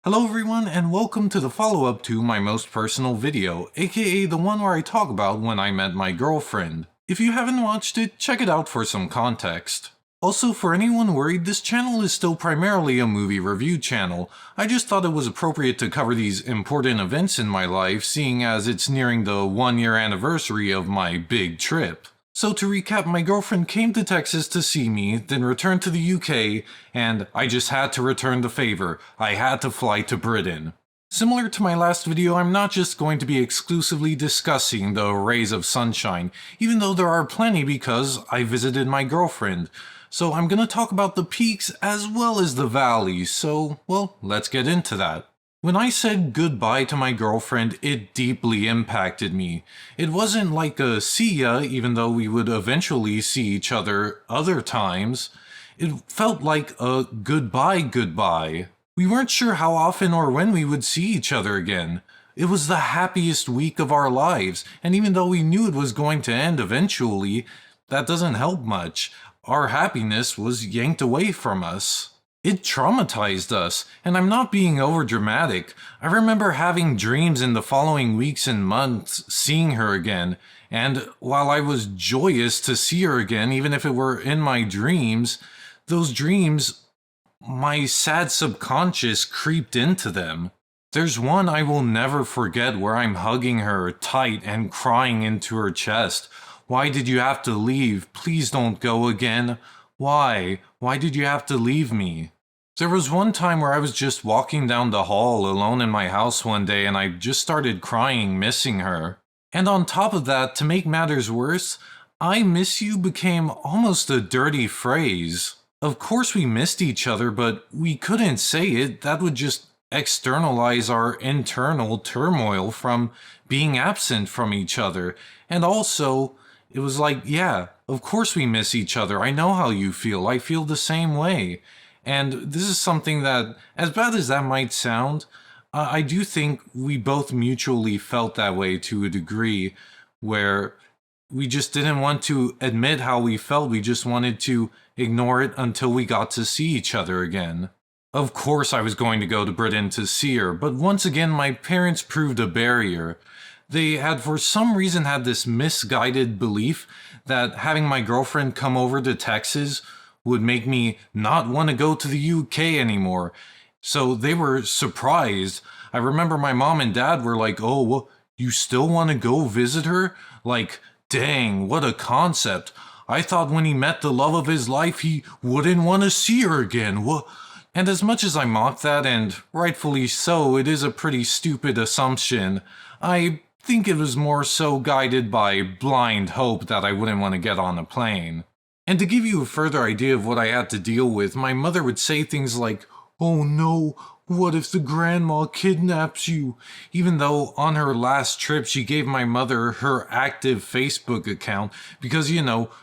Hello everyone, and welcome to the follow-up to my most personal video, aka the one where I talk about when I met my girlfriend. If you haven't watched it, check it out for some context. Also, for anyone worried, this channel is still primarily a movie review channel. I just thought it was appropriate to cover these important events in my life, seeing as it's nearing the 1-year anniversary of my big trip. So to recap, my girlfriend came to Texas to see me, then returned to the UK, and I just had to return the favor. I had to fly to Britain. Similar to my last video, I'm not just going to be exclusively discussing the rays of sunshine, even though there are plenty because I visited my girlfriend. So I'm gonna talk about the peaks as well as the valleys, so, well, let's get into that. When I said goodbye to my girlfriend, it deeply impacted me. It wasn't like a see ya, even though we would eventually see each other other times. It felt like a goodbye. We weren't sure how often or when we would see each other again. It was the happiest week of our lives, and even though we knew it was going to end eventually, that doesn't help much. Our happiness was yanked away from us. It traumatized us, and I'm not being overdramatic. I remember having dreams in the following weeks and months seeing her again, and while I was joyous to see her again, even if it were in my dreams, those dreams, my sad subconscious creeped into them. There's one I will never forget where I'm hugging her tight and crying into her chest. Why did you have to leave? Please don't go again. Why? Why did you have to leave me? There was one time where I was just walking down the hall alone in my house one day and I just started crying, missing her. And on top of that, to make matters worse, I miss you became almost a dirty phrase. Of course we missed each other, but we couldn't say it. That would just externalize our internal turmoil from being absent from each other. And also, it was like, yeah, of course we miss each other. I know how you feel. I feel the same way. And this is something that, as bad as that might sound, I do think we both mutually felt that way to a degree, where we just didn't want to admit how we felt. We just wanted to ignore it until we got to see each other again. Of course I was going to go to Britain to see her, but once again my parents proved a barrier. They had for some reason had this misguided belief that having my girlfriend come over to Texas would make me not want to go to the UK anymore. So they were surprised. I remember my mom and dad were like, oh, well, you still want to go visit her? Like, dang, what a concept. I thought when he met the love of his life, he wouldn't want to see her again. What? And as much as I mock that, and rightfully so, it is a pretty stupid assumption, I think it was more so guided by blind hope that I wouldn't want to get on a plane. And to give you a further idea of what I had to deal with, my mother would say things like, oh no, what if the grandma kidnaps you? Even though on her last trip she gave my mother her active Facebook account because,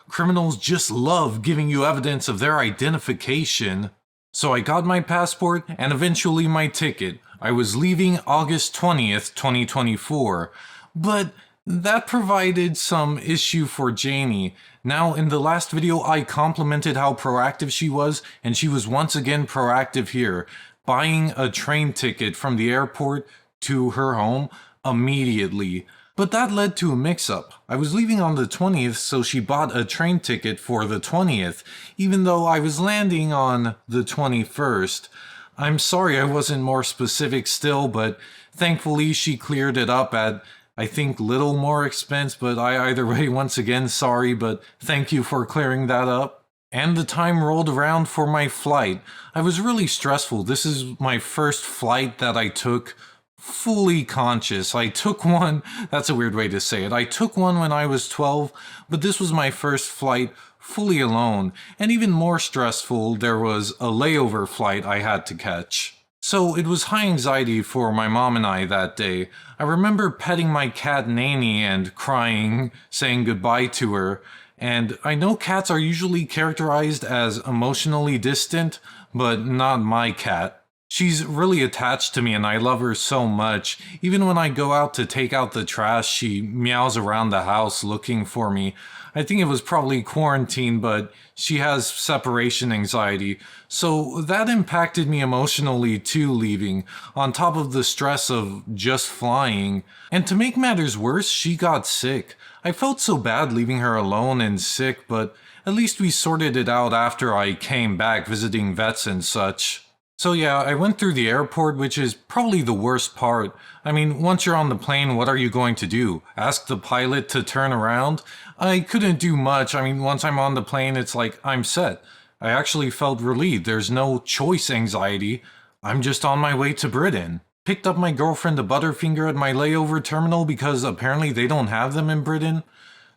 criminals just love giving you evidence of their identification. So I got my passport and eventually my ticket. I was leaving August 20th, 2024. But that provided some issue for Janie. Now, in the last video, I complimented how proactive she was, and she was once again proactive here, buying a train ticket from the airport to her home immediately. But that led to a mix-up. I was leaving on the 20th, so she bought a train ticket for the 20th, even though I was landing on the 21st. I'm sorry I wasn't more specific still, but thankfully she cleared it up at, I think, little more expense, but either way, once again, sorry, but thank you for clearing that up. And the time rolled around for my flight. I was really stressful. This is my first flight that I took fully conscious. I took one, that's a weird way to say it. I took one when I was 12, but this was my first flight fully alone. And even more stressful, there was a layover flight I had to catch. So it was high anxiety for my mom and I that day. I remember petting my cat Nanny and crying, saying goodbye to her. And I know cats are usually characterized as emotionally distant, but not my cat. She's really attached to me and I love her so much. Even when I go out to take out the trash, she meows around the house looking for me. I think it was probably quarantine, but she has separation anxiety. So that impacted me emotionally too, leaving, on top of the stress of just flying. And to make matters worse, she got sick. I felt so bad leaving her alone and sick, but at least we sorted it out after I came back visiting vets and such. So yeah, I went through the airport, which is probably the worst part. I mean, once you're on the plane, what are you going to do? Ask the pilot to turn around? I couldn't do much. I mean, once I'm on the plane, it's like I'm set. I actually felt relieved. There's no choice anxiety. I'm just on my way to Britain. Picked up my girlfriend a Butterfinger at my layover terminal because apparently they don't have them in Britain.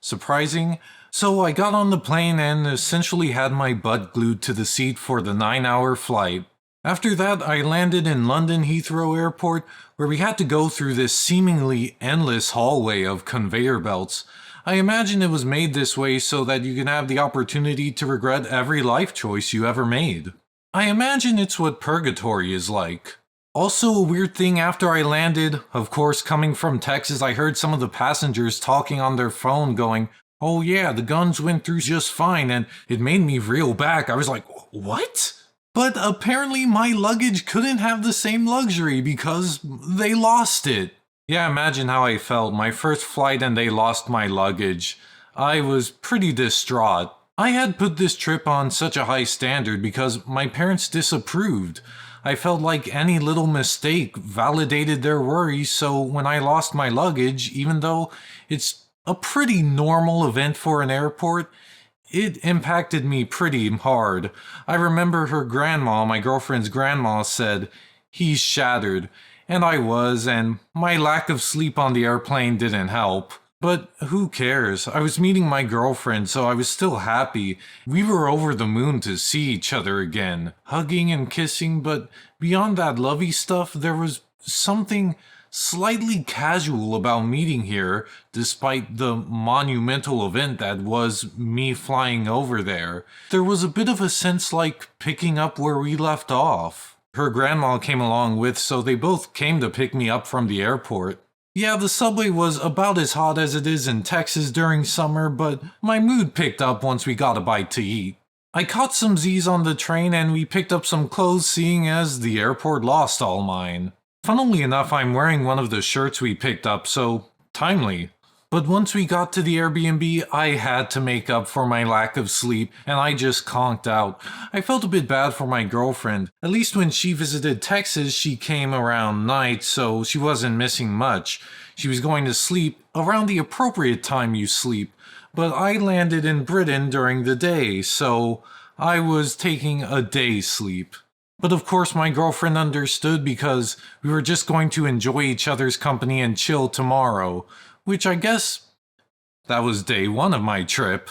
Surprising. So I got on the plane and essentially had my butt glued to the seat for the 9-hour flight. After that, I landed in London Heathrow Airport, where we had to go through this seemingly endless hallway of conveyor belts. I imagine it was made this way so that you can have the opportunity to regret every life choice you ever made. I imagine it's what purgatory is like. Also, a weird thing after I landed, of course, coming from Texas, I heard some of the passengers talking on their phone going, "Oh yeah, the guns went through just fine," and it made me reel back. I was like, what? But apparently my luggage couldn't have the same luxury because they lost it. Yeah, imagine how I felt. My first flight and they lost my luggage. I was pretty distraught. I had put this trip on such a high standard because my parents disapproved. I felt like any little mistake validated their worries, so when I lost my luggage, even though it's a pretty normal event for an airport, it impacted me pretty hard. I remember her grandma, my girlfriend's grandma, said, "He's shattered." And I was, and my lack of sleep on the airplane didn't help. But who cares? I was meeting my girlfriend, so I was still happy. We were over the moon to see each other again, hugging and kissing, but beyond that lovey stuff, there was something slightly casual about meeting here, despite the monumental event that was me flying over there. There was a bit of a sense like picking up where we left off. Her grandma came along with, so they both came to pick me up from the airport. Yeah, the subway was about as hot as it is in Texas during summer, but my mood picked up once we got a bite to eat. I caught some Z's on the train and we picked up some clothes, seeing as the airport lost all mine. Funnily enough, I'm wearing one of the shirts we picked up, so timely. But once we got to the Airbnb, I had to make up for my lack of sleep, and I just conked out. I felt a bit bad for my girlfriend. At least when she visited Texas, she came around night, so she wasn't missing much. She was going to sleep around the appropriate time you sleep. But I landed in Britain during the day, so I was taking a day's sleep. But of course my girlfriend understood because we were just going to enjoy each other's company and chill tomorrow, which I guess that was day 1 of my trip.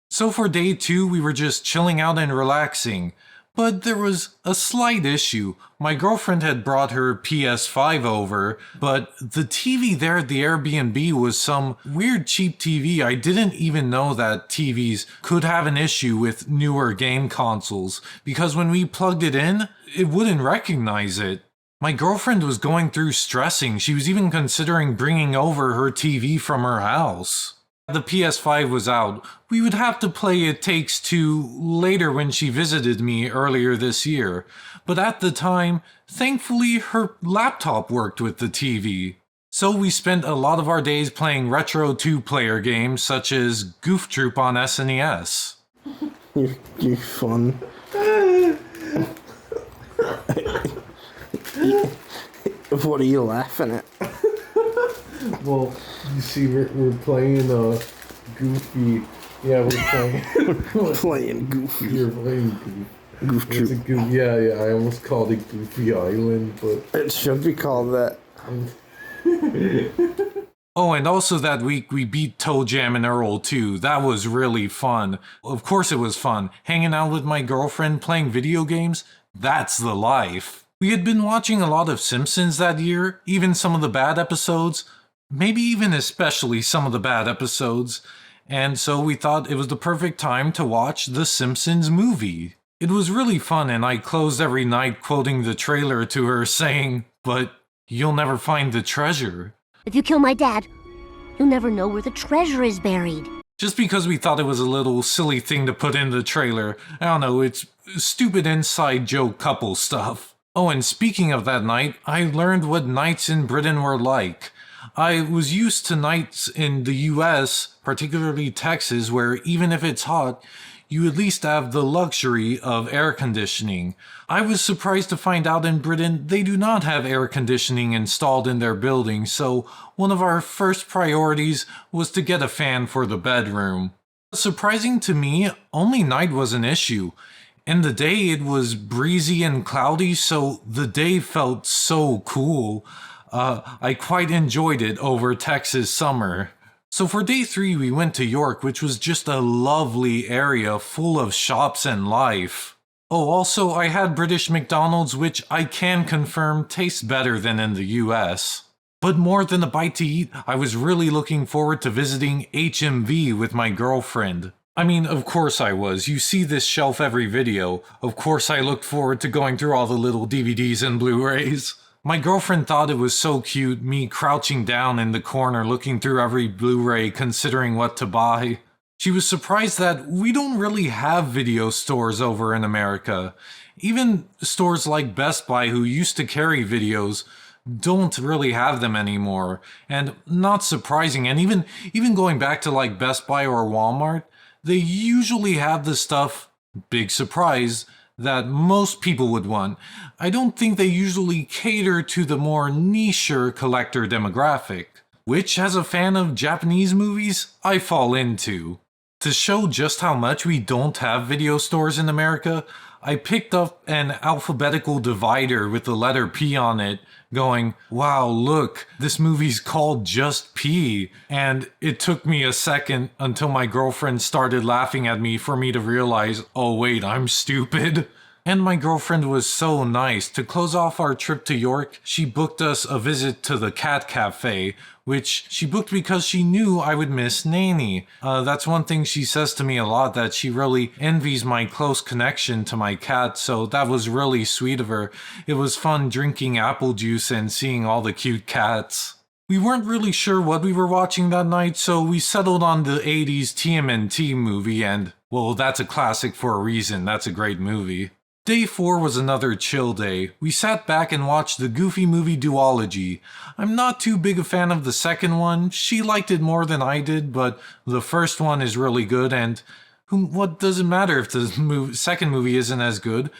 So for day 2 we were just chilling out and relaxing. But there was a slight issue. My girlfriend had brought her PS5 over, but the TV there at the Airbnb was some weird cheap TV. I didn't even know that TVs could have an issue with newer game consoles, because when we plugged it in, it wouldn't recognize it. My girlfriend was going through stressing. She was even considering bringing over her TV from her house. The PS5 was out. We would have to play It Takes Two later when she visited me earlier this year. But at the time, thankfully her laptop worked with the TV. So we spent a lot of our days playing retro 2-player games such as Goof Troop on SNES. You're fun. What are you laughing at? Well, you see, we're playing Goofy. Yeah, we're playing. Playing Goofy. You're playing Goof Troop. Yeah, I almost called it Goofy Island, but It should be called that. Oh, and also that week we beat Toe Jam and Earl too. That was really fun. Of course it was fun. Hanging out with my girlfriend, playing video games, that's the life. We had been watching a lot of Simpsons that year, even some of the bad episodes. Maybe even especially some of the bad episodes. And so we thought it was the perfect time to watch the Simpsons movie. It was really fun, and I closed every night quoting the trailer to her saying, "But you'll never find the treasure." If you kill my dad, you'll never know where the treasure is buried. Just because we thought it was a little silly thing to put in the trailer. I don't know, it's stupid inside joke couple stuff. Oh, and speaking of that night, I learned what nights in Britain were like. I was used to nights in the US, particularly Texas, where even if it's hot, you at least have the luxury of air conditioning. I was surprised to find out in Britain they do not have air conditioning installed in their buildings, so one of our first priorities was to get a fan for the bedroom. Surprising to me, only night was an issue. In the day it was breezy and cloudy, so the day felt so cool. I quite enjoyed it over Texas summer. So for day 3 we went to York, which was just a lovely area full of shops and life. Oh, also I had British McDonald's, which I can confirm tastes better than in the US. But more than a bite to eat, I was really looking forward to visiting HMV with my girlfriend. I mean, of course I was. You see this shelf every video. Of course I looked forward to going through all the little DVDs and Blu-rays. My girlfriend thought it was so cute, me crouching down in the corner looking through every Blu-ray considering what to buy. She was surprised that we don't really have video stores over in America. Even stores like Best Buy, who used to carry videos, don't really have them anymore. And not surprising, and even going back to like Best Buy or Walmart, they usually have the stuff, big surprise, that most people would want. I don't think they usually cater to the more niche collector demographic, which, as a fan of Japanese movies, I fall into. To show just how much we don't have video stores in America, I picked up an alphabetical divider with the letter P on it, going, "Wow, look, this movie's called just P." And it took me a second until my girlfriend started laughing at me for me to realize, oh wait, I'm stupid. And my girlfriend was so nice. To close off our trip to York, she booked us a visit to the cat cafe, which she booked because she knew I would miss Nanny. That's one thing she says to me a lot, that she really envies my close connection to my cat, so that was really sweet of her. It was fun drinking apple juice and seeing all the cute cats. We weren't really sure what we were watching that night, so we settled on the 80s TMNT movie, and, well, that's a classic for a reason. That's a great movie. Day 4 was another chill day. We sat back and watched the Goofy movie duology. I'm not too big a fan of the second one. She liked it more than I did, but the first one is really good, and what does it matter if the second movie isn't as good?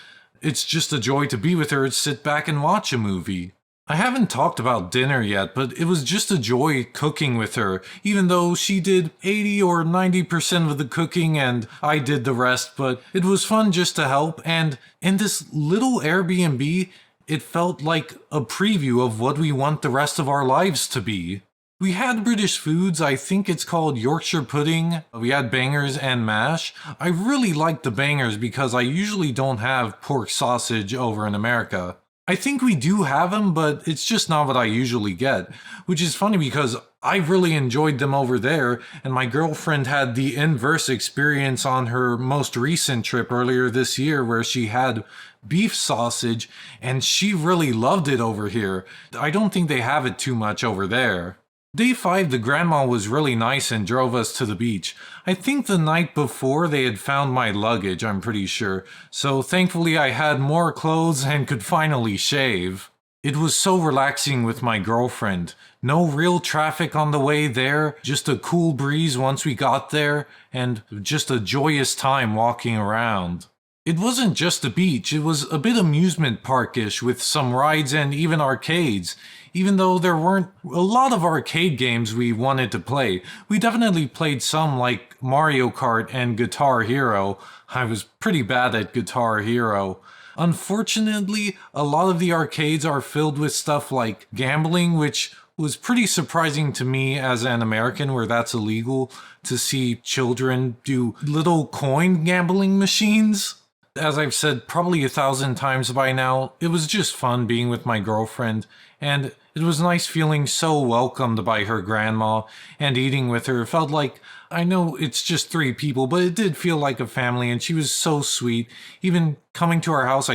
It's just a joy to be with her, sit back and watch a movie. I haven't talked about dinner yet, but it was just a joy cooking with her, even though she did 80 or 90% of the cooking and I did the rest, but it was fun just to help, and in this little Airbnb, it felt like a preview of what we want the rest of our lives to be. We had British foods. I think it's called Yorkshire pudding. We had bangers and mash. I really liked the bangers because I usually don't have pork sausage over in America. I think we do have them, but it's just not what I usually get, which is funny because I really enjoyed them over there, and my girlfriend had the inverse experience on her most recent trip earlier this year where she had beef sausage, and she really loved it over here. I don't think they have it too much over there. Day 5, the grandma was really nice and drove us to the beach. I think the night before they had found my luggage, I'm pretty sure. So thankfully I had more clothes and could finally shave. It was so relaxing with my girlfriend. No real traffic on the way there, just a cool breeze once we got there, and just a joyous time walking around. It wasn't just a beach, it was a bit amusement park-ish with some rides and even arcades. Even though there weren't a lot of arcade games we wanted to play, we definitely played some like Mario Kart and Guitar Hero. I was pretty bad at Guitar Hero. Unfortunately, a lot of the arcades are filled with stuff like gambling, which was pretty surprising to me as an American where that's illegal, to see children do little coin gambling machines. As I've said probably 1,000 times by now, it was just fun being with my girlfriend, and it was nice feeling so welcomed by her grandma and eating with her. It felt like, I know it's just 3 people, but it did feel like a family, and she was so sweet. Even coming to our house,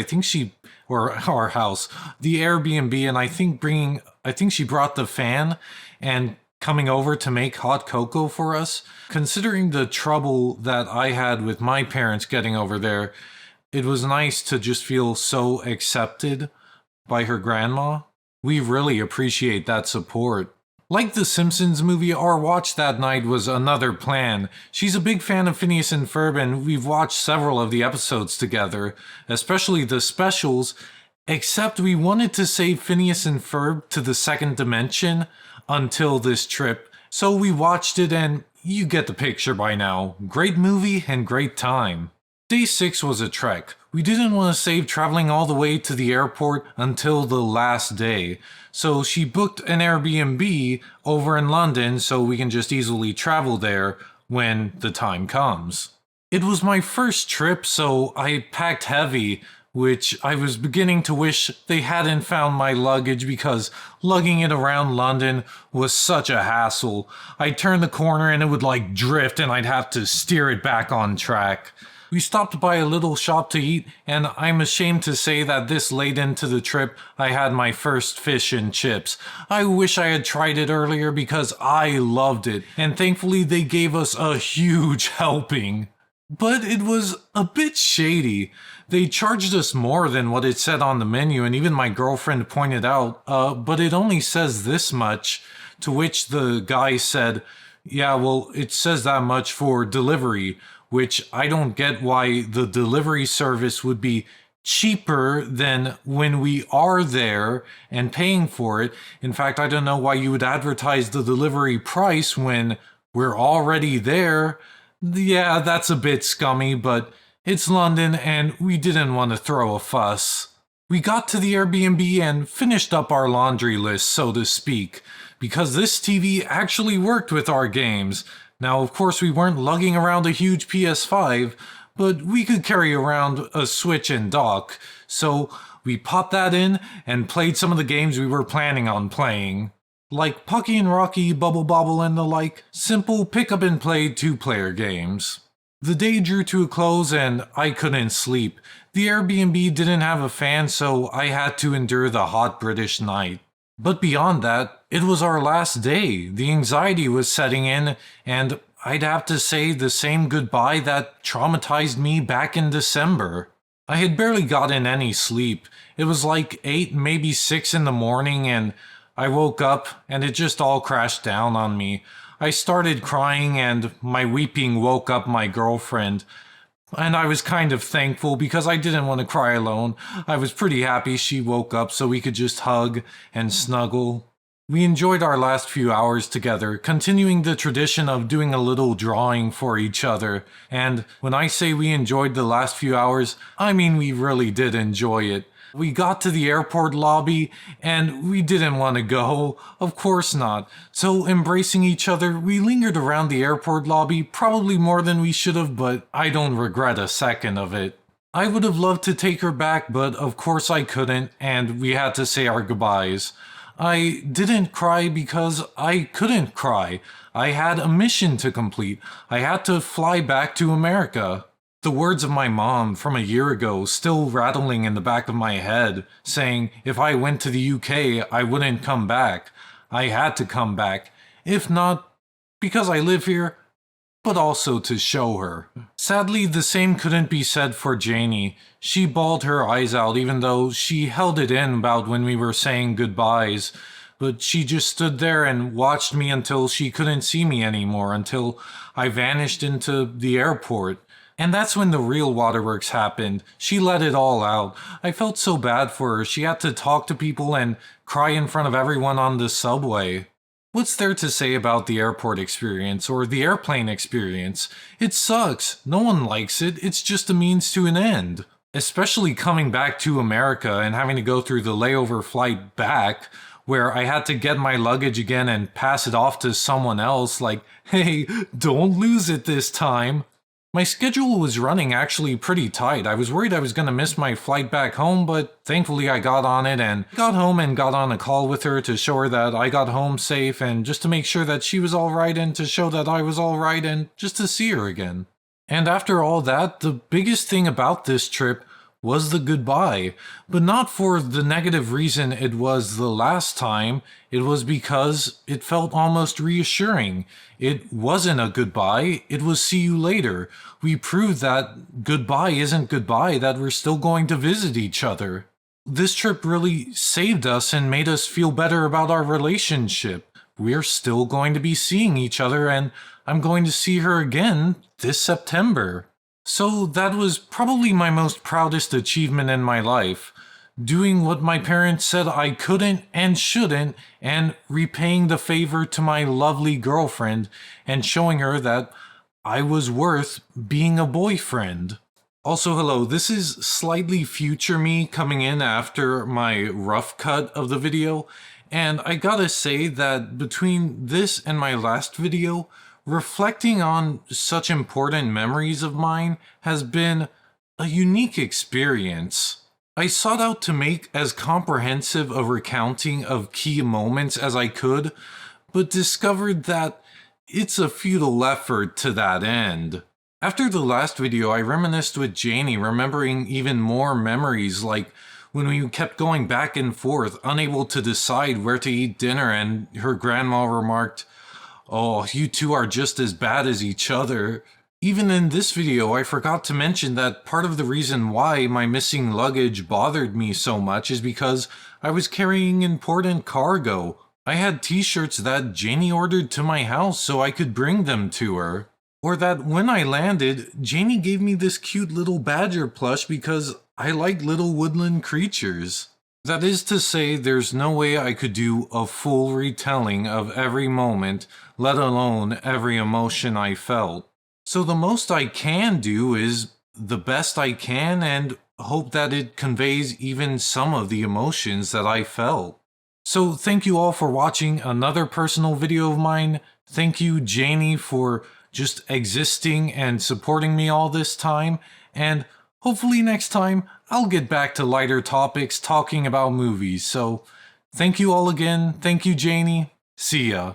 or our house, the Airbnb, and I think she brought the fan and coming over to make hot cocoa for us. Considering the trouble that I had with my parents getting over there, it was nice to just feel so accepted by her grandma. We really appreciate that support. Like the Simpsons movie, our watch that night was another plan. She's a big fan of Phineas and Ferb, and we've watched several of the episodes together, especially the specials, except we wanted to save Phineas and Ferb to the second dimension until this trip. So we watched it, and you get the picture by now. Great movie and great time. Day 6 was a trek. We didn't want to save traveling all the way to the airport until the last day, so she booked an Airbnb over in London so we can just easily travel there when the time comes. It was my first trip, so I packed heavy, which I was beginning to wish they hadn't found my luggage because lugging it around London was such a hassle. I'd turn the corner and it would like drift and I'd have to steer it back on track. We stopped by a little shop to eat, and I'm ashamed to say that this late into the trip, I had my first fish and chips. I wish I had tried it earlier because I loved it, and thankfully they gave us a huge helping. But it was a bit shady. They charged us more than what it said on the menu, and even my girlfriend pointed out, but it only says this much, to which the guy said, yeah, well, it says that much for delivery, which I don't get why the delivery service would be cheaper than when we are there and paying for it. In fact, I don't know why you would advertise the delivery price when we're already there. Yeah, that's a bit scummy, but it's London and we didn't want to throw a fuss. We got to the Airbnb and finished up our laundry list, so to speak, because this TV actually worked with our games. Now, of course, we weren't lugging around a huge PS5, but we could carry around a Switch and dock, so we popped that in and played some of the games we were planning on playing. Like Pucky and Rocky, Bubble Bobble, and the like, simple pick-up-and-play 2-player games. The day drew to a close and I couldn't sleep. The Airbnb didn't have a fan, so I had to endure the hot British night. But beyond that, it was our last day. The anxiety was setting in, and I'd have to say the same goodbye that traumatized me back in December. I had barely gotten any sleep. It was like 8, maybe 6 in the morning, and I woke up and it just all crashed down on me. I started crying and my weeping woke up my girlfriend. And I was kind of thankful because I didn't want to cry alone. I was pretty happy she woke up so we could just hug and snuggle. We enjoyed our last few hours together, continuing the tradition of doing a little drawing for each other. And when I say we enjoyed the last few hours, I mean we really did enjoy it. We got to the airport lobby and we didn't want to go. Of course not. So embracing each other, we lingered around the airport lobby probably more than we should have, but I don't regret a second of it. I would have loved to take her back, but of course I couldn't, and we had to say our goodbyes. I didn't cry because I couldn't cry. I had a mission to complete. I had to fly back to America. The words of my mom from a year ago still rattling in the back of my head, saying if I went to the UK, I wouldn't come back. I had to come back, if not because I live here, but also to show her. Sadly, the same couldn't be said for Janie. She bawled her eyes out even though she held it in about when we were saying goodbyes, but she just stood there and watched me until she couldn't see me anymore, until I vanished into the airport. And that's when the real waterworks happened. She let it all out. I felt so bad for her. She had to talk to people and cry in front of everyone on the subway. What's there to say about the airport experience or the airplane experience? It sucks. No one likes it. It's just a means to an end. Especially coming back to America and having to go through the layover flight back, where I had to get my luggage again and pass it off to someone else like, hey, don't lose it this time. My schedule was running actually pretty tight. I was worried I was going to miss my flight back home, but thankfully I got on it and got home and got on a call with her to show her that I got home safe and just to make sure that she was alright and to show that I was alright and just to see her again. And after all that, the biggest thing about this trip was the goodbye, but not for the negative reason it was the last time. It was because it felt almost reassuring. It wasn't a goodbye, it was see you later. We proved that goodbye isn't goodbye, that we're still going to visit each other. This trip really saved us and made us feel better about our relationship. We're still going to be seeing each other, and I'm going to see her again this September. So that was probably my most proudest achievement in my life. Doing what my parents said I couldn't and shouldn't, and repaying the favor to my lovely girlfriend and showing her that I was worth being a boyfriend. Also, hello, this is slightly future me coming in after my rough cut of the video, and I gotta say that between this and my last video, reflecting on such important memories of mine has been a unique experience. I sought out to make as comprehensive a recounting of key moments as I could, but discovered that it's a futile effort to that end. After the last video, I reminisced with Janie, remembering even more memories, like when we kept going back and forth, unable to decide where to eat dinner, and her grandma remarked, "Oh, you two are just as bad as each other." Even in this video, I forgot to mention that part of the reason why my missing luggage bothered me so much is because I was carrying important cargo. I had t-shirts that Janie ordered to my house so I could bring them to her. Or that when I landed, Janie gave me this cute little badger plush because I like little woodland creatures. That is to say, there's no way I could do a full retelling of every moment, let alone every emotion I felt. So the most I can do is the best I can and hope that it conveys even some of the emotions that I felt. So thank you all for watching another personal video of mine. Thank you, Janie, for just existing and supporting me all this time. And hopefully next time I'll get back to lighter topics talking about movies. So thank you all again. Thank you, Janie. See ya.